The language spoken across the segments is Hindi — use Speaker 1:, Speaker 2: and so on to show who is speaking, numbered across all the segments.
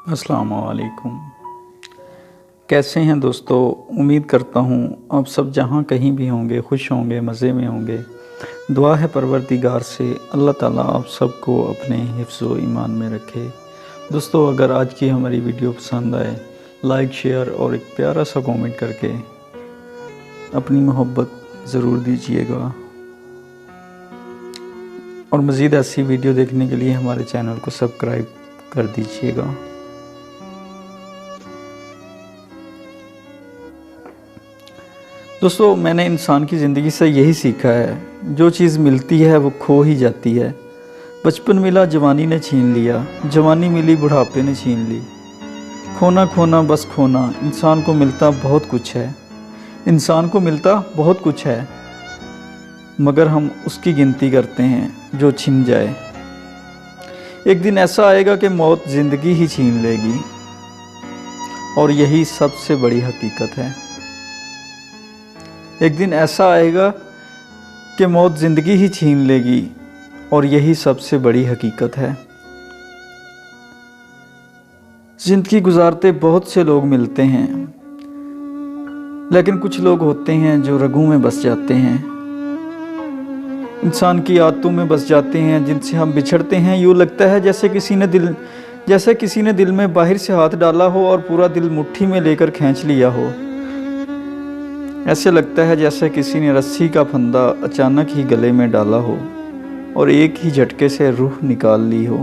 Speaker 1: अस्सलाम वालेकुम। कैसे हैं दोस्तों? उम्मीद करता हूँ आप सब जहाँ कहीं भी होंगे खुश होंगे, मज़े में होंगे। दुआ है परवरदिगार से अल्लाह ताला आप सबको अपने हिफ्ज़ व ईमान में रखे। दोस्तों, अगर आज की हमारी वीडियो पसंद आए, लाइक शेयर और एक प्यारा सा कमेंट करके अपनी मोहब्बत ज़रूर दीजिएगा। और मज़ीद ऐसी वीडियो देखने के लिए हमारे चैनल को सब्सक्राइब कर दीजिएगा। दोस्तों, मैंने इंसान की ज़िंदगी से यही सीखा है, जो चीज़ मिलती है वो खो ही जाती है। बचपन मिला जवानी ने छीन लिया, जवानी मिली बुढ़ापे ने छीन ली। खोना खोना बस खोना, इंसान को मिलता बहुत कुछ है, इंसान को मिलता बहुत कुछ है, मगर हम उसकी गिनती करते हैं जो छिन जाए। एक दिन ऐसा आएगा कि मौत ज़िंदगी ही छीन लेगी, और यही सबसे बड़ी हकीकत है। एक दिन ऐसा आएगा कि मौत ज़िंदगी ही छीन लेगी, और यही सबसे बड़ी हकीकत है। ज़िंदगी गुजारते बहुत से लोग मिलते हैं, लेकिन कुछ लोग होते हैं जो रगों में बस जाते हैं, इंसान की आदतों में बस जाते हैं, जिनसे हम बिछड़ते हैं यूँ लगता है जैसे किसी ने दिल में बाहर से हाथ डाला हो और पूरा दिल मुट्ठी में लेकर खींच लिया हो। ऐसे लगता है जैसे किसी ने रस्सी का फंदा अचानक ही गले में डाला हो और एक ही झटके से रूह निकाल ली हो।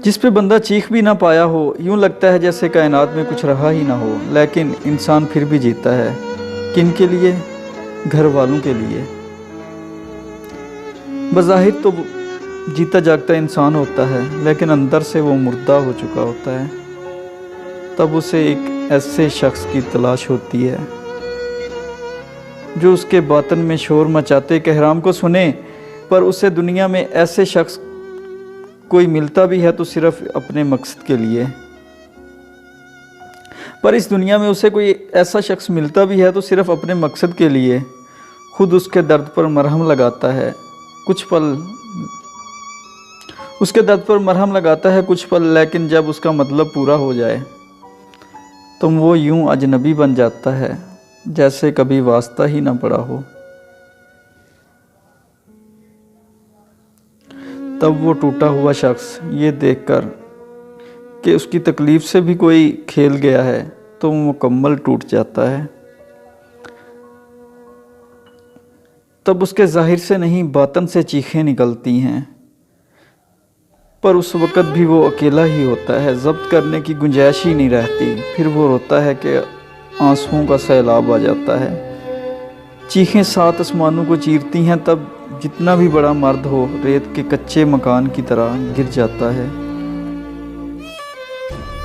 Speaker 1: जिस पे बंदा चीख भी ना पाया हो, यूं लगता है जैसे कायनात में कुछ रहा ही ना हो। लेकिन इंसान फिर भी जीता है, किन के लिए? घर वालों के लिए। बज़ाहिर तो जीता जागता इंसान होता है, लेकिन अंदर से वो मुर्दा हो चुका होता है। तब उसे एक ऐसे शख्स की तलाश होती है जो उसके बातन में शोर मचाते कहराम को सुने। पर उसे दुनिया में ऐसे शख्स कोई मिलता भी है तो सिर्फ अपने मकसद के लिए। पर इस दुनिया में उसे कोई ऐसा शख्स मिलता भी है तो सिर्फ अपने मकसद के लिए। खुद उसके दर्द पर मरहम लगाता है कुछ पल, उसके दर्द पर मरहम लगाता है कुछ पल, लेकिन जब उसका मतलब पूरा हो जाए तो वो यूं अजनबी बन जाता है जैसे कभी वास्ता ही ना पड़ा हो। तब वो टूटा हुआ शख्स ये देखकर कि उसकी तकलीफ से भी कोई खेल गया है तो वो मुकम्मल टूट जाता है। तब उसके जाहिर से नहीं बातन से चीखें निकलती हैं, पर उस वक़्त भी वो अकेला ही होता है, ज़ब्त करने की गुंजाइश ही नहीं रहती। फिर वो रोता है कि आंसुओं का सैलाब आ जाता है। चीखें सात आसमानों को चीरती हैं, तब जितना भी बड़ा मर्द हो रेत के कच्चे मकान की तरह गिर जाता है।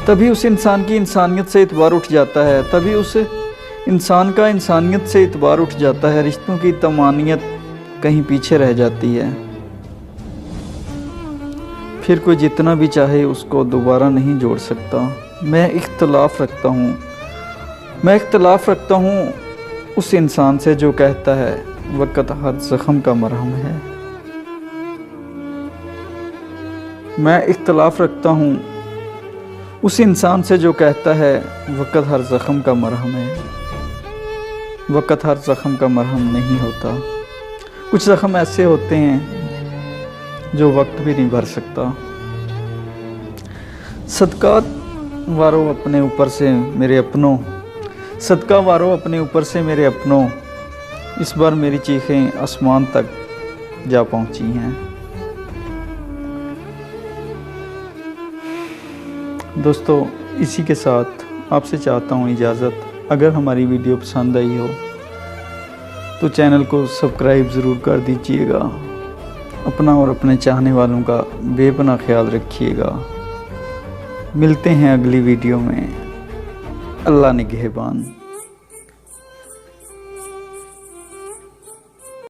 Speaker 1: तभी उस इंसान की इंसानियत से इतबार उठ जाता है, तभी उस इंसान का इंसानियत से इतबार उठ जाता है। रिश्तों की तमानियत कहीं पीछे रह जाती है। फिर कोई जितना भी चाहे उसको दोबारा नहीं जोड़ सकता। मैं इख्तलाफ रखता हूँ उस इंसान से जो कहता है वक़्त हर ज़ख्म का मरहम है। मैं इख्तलाफ रखता हूँ उस इंसान से जो कहता है वक़्त हर ज़ख्म का मरहम है। वक़्त हर ज़ख्म का मरहम नहीं होता। कुछ ज़ख्म ऐसे होते हैं जो वक्त भी नहीं भर सकता। सदका वारो अपने ऊपर से मेरे अपनों, सदका वारो अपने ऊपर से मेरे अपनों, इस बार मेरी चीखें आसमान तक जा पहुंची हैं। दोस्तों, इसी के साथ आपसे चाहता हूं इजाज़त। अगर हमारी वीडियो पसंद आई हो तो चैनल को सब्सक्राइब ज़रूर कर दीजिएगा। अपना और अपने चाहने वालों का बेपनाह ख्याल रखिएगा। मिलते हैं अगली वीडियो में। अल्लाह निगहबान।